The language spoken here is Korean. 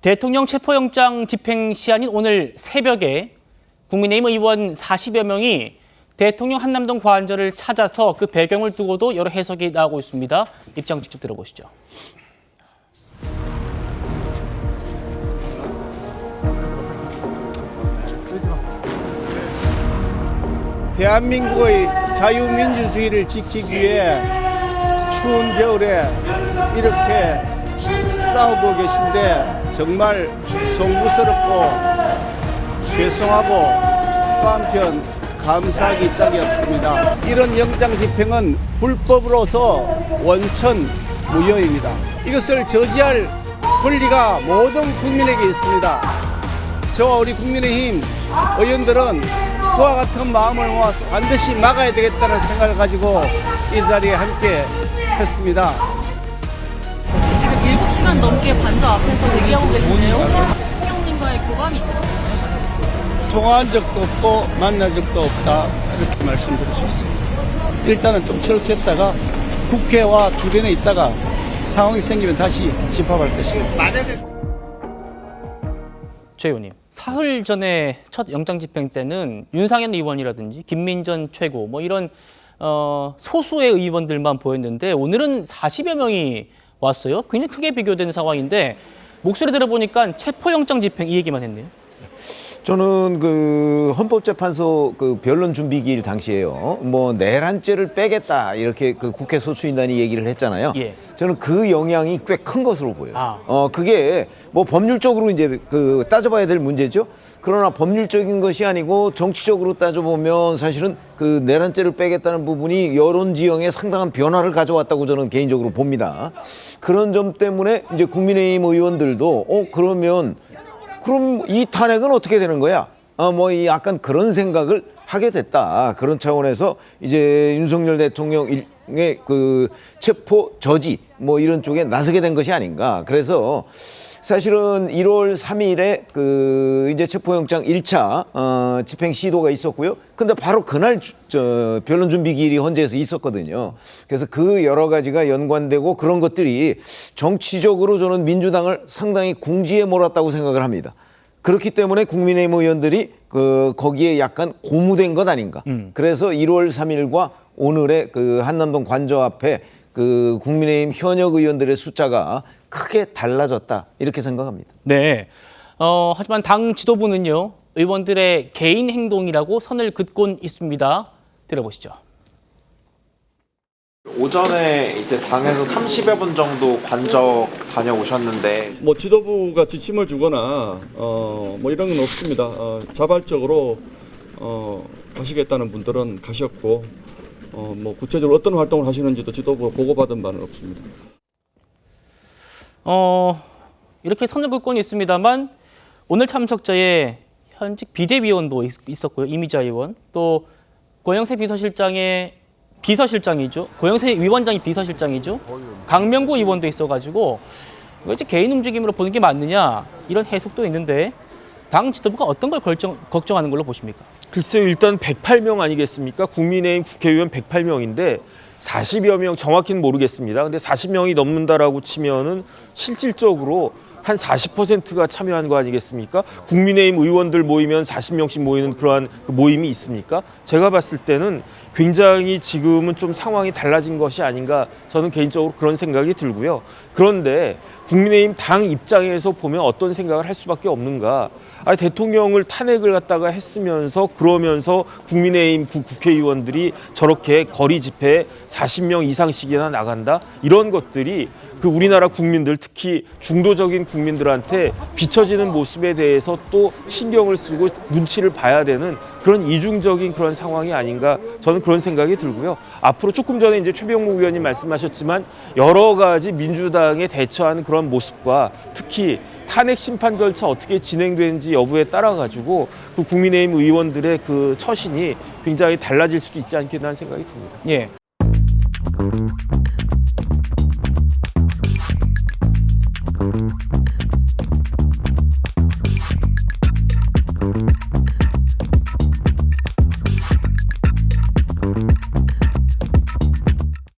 대통령 체포영장 집행 시한인 오늘 새벽에 국민의힘 의원 40여 명이 대통령 한남동 관저를 찾아서 그 배경을 두고도 여러 해석이 나오고 있습니다. 입장 직접 들어보시죠. 대한민국의 자유민주주의를 지키기 위해 추운 겨울에 이렇게 싸우고 계신데 정말 송구스럽고 죄송하고 또 한편 감사하기 짝이 없습니다. 이런 영장 집행은 불법으로서 원천 무효입니다. 이것을 저지할 권리가 모든 국민에게 있습니다. 저와 우리 국민의힘 의원들은 그와 같은 마음을 모아서 반드시 막아야 되겠다는 생각을 가지고 이 자리에 함께 했습니다. 지금 7시간 넘게 관저 앞에서 대기하고 계신데요. 혹시 대통령님과의 교감이 있으신가요? 통화한 적도 없고 만난 적도 없다 이렇게 말씀드릴 수 있습니다. 일단은 좀 철수했다가 국회와 주변에 있다가 상황이 생기면 다시 집합할 것입니다. 최 의원님, 사흘 전에 첫 영장 집행 때는 윤상현 의원이라든지 김민전 최고 뭐 이런 소수의 의원들만 보였는데 오늘은 40여 명이 왔어요. 굉장히 크게 비교되는 상황인데 목소리 들어보니까 체포영장 집행 이 얘기만 했네요. 저는 그 헌법재판소 그 변론 준비기일 당시에요. 뭐 내란죄를 빼겠다 이렇게 그 국회 소추인단이 얘기를 했잖아요. 예. 저는 그 영향이 꽤 큰 것으로 보여요. 아. 그게 뭐 법률적으로 이제 그 따져봐야 될 문제죠. 그러나 법률적인 것이 아니고 정치적으로 따져보면 사실은 그 내란죄를 빼겠다는 부분이 여론 지형에 상당한 변화를 가져왔다고 저는 개인적으로 봅니다. 그런 점 때문에 이제 국민의힘 의원들도 그럼 이 탄핵은 어떻게 되는 거야? 뭐 이 약간 그런 생각을 하게 됐다. 그런 차원에서 이제 윤석열 대통령의 그 체포 저지 뭐 이런 쪽에 나서게 된 것이 아닌가. 그래서 사실은 1월 3일에 그 이제 체포영장 1차 집행 시도가 있었고요. 근데 바로 그날 변론 준비 기일이 헌재에서 있었거든요. 그래서 그 여러 가지가 연관되고 그런 것들이 정치적으로 저는 민주당을 상당히 궁지에 몰았다고 생각을 합니다. 그렇기 때문에 국민의힘 의원들이 거기에 약간 고무된 것 아닌가. 그래서 1월 3일과 오늘의 그 한남동 관저 앞에 그 국민의힘 현역 의원들의 숫자가 크게 달라졌다 이렇게 생각합니다. 네. 하지만 당 지도부는요. 의원들의 개인 행동이라고 선을 긋곤 있습니다. 들어보시죠. 오전에 이제 당에서 30여 분 정도 관저 다녀오셨는데 뭐 지도부가 지침을 주거나 뭐 이런 건 없습니다. 자발적으로 가시겠다는 분들은 가셨고 뭐 구체적으로 어떤 활동을 하시는지도 지도부가 보고받은 바는 없습니다. 이렇게 선을 긋곤 있습니다만 오늘 참석자에 현직 비대위원도 있었고요. 이미자 의원, 또 고영세 비서실장이죠. 고영세 위원장이 비서실장이죠. 강명구 의원도 있어가지고 이거 이제 개인 움직임으로 보는 게 맞느냐 이런 해석도 있는데 당 지도부가 어떤 걸 걱정하는 걸로 보십니까? 글쎄요, 일단 108명 아니겠습니까? 국민의힘 국회의원 108명인데 40여 명 정확히는 모르겠습니다. 근데 40명이 넘는다라고 치면은 실질적으로 한 40%가 참여한 거 아니겠습니까? 국민의힘 의원들 모이면 40명씩 모이는 그러한 그 모임이 있습니까? 제가 봤을 때는 굉장히 지금은 좀 상황이 달라진 것이 아닌가 저는 개인적으로 그런 생각이 들고요. 그런데 국민의힘 당 입장에서 보면 어떤 생각을 할 수밖에 없는가. 대통령을 탄핵을 갖다가 했으면서 그러면서 국민의힘 국회의원들이 저렇게 거리 집회에 40명 이상씩이나 나간다? 이런 것들이 그 우리나라 국민들 특히 중도적인 국민들한테 비춰지는 모습에 대해서 또 신경을 쓰고 눈치를 봐야 되는 그런 이중적인 그런 상황이 아닌가 저는 그런 생각이 들고요. 앞으로 조금 전에 이제 최병무 의원님 말씀하셨지만 여러 가지 민주당에 대처하는 그런 모습과 특히 탄핵 심판 절차 어떻게 진행되는지 여부에 따라 가지고 그 국민의힘 의원들의 그 처신이 굉장히 달라질 수도 있지 않겠나 하는 생각이 듭니다. 예.